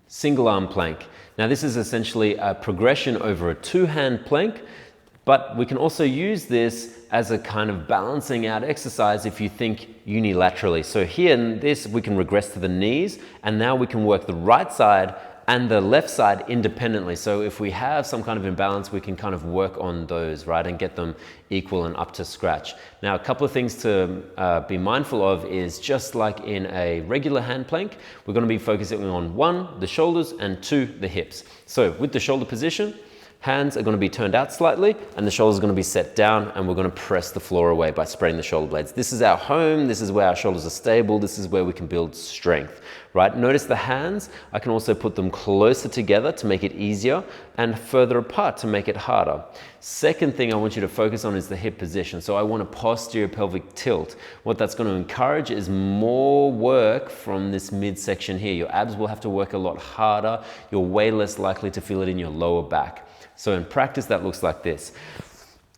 Single arm plank. Now this is essentially a progression over a two-hand plank, but we can also use this as a kind of balancing out exercise if you think unilaterally. So here in this, we can regress to the knees, and now we can work the right side and the left side independently. So if we have some kind of imbalance, we can kind of work on those, right, and get them equal and up to scratch. Now, a couple of things to be mindful of is just like in a regular hand plank, we're going to be focusing on 1, the shoulders, and 2, the hips. So with the shoulder position, hands are going to be turned out slightly and the shoulders are going to be set down, and we're going to press the floor away by spreading the shoulder blades. This is our home. This is where our shoulders are stable. This is where we can build strength, right? Notice the hands. I can also put them closer together to make it easier and further apart to make it harder. Second thing I want you to focus on is the hip position. So I want a posterior pelvic tilt. What that's going to encourage is more work from this midsection here. Your abs will have to work a lot harder. You're way less likely to feel it in your lower back. So in practice, that looks like this.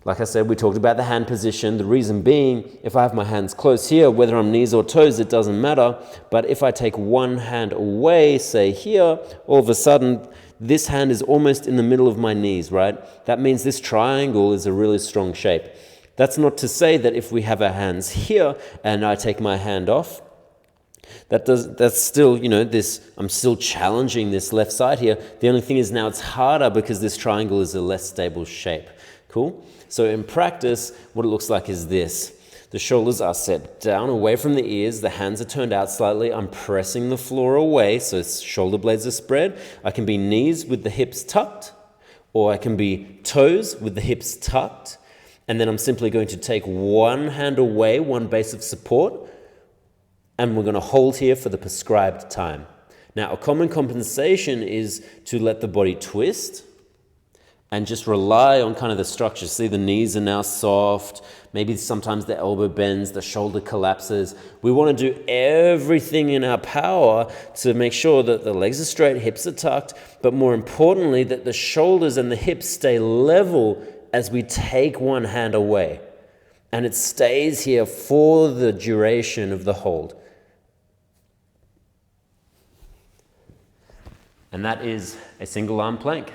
Like I said, we talked about the hand position. The reason being, if I have my hands close here, whether I'm knees or toes, it doesn't matter. But if I take one hand away, say here, all of a sudden, this hand is almost in the middle of my knees, right? That means this triangle is a really strong shape. That's not to say that if we have our hands here and I take my hand off, that's still, I'm still challenging this left side here. The only thing is now it's harder because this triangle is a less stable shape. Cool? So in practice, what it looks like is this. The shoulders are set down away from the ears. The hands are turned out slightly. I'm pressing the floor away, so shoulder blades are spread. I can be knees with the hips tucked, or I can be toes with the hips tucked. And then I'm simply going to take one hand away, one base of support, and we're going to hold here for the prescribed time. Now, a common compensation is to let the body twist and just rely on kind of the structure. See, the knees are now soft. Maybe sometimes the elbow bends, the shoulder collapses. We want to do everything in our power to make sure that the legs are straight, hips are tucked, but more importantly, that the shoulders and the hips stay level as we take one hand away. And it stays here for the duration of the hold. And that is a single arm plank.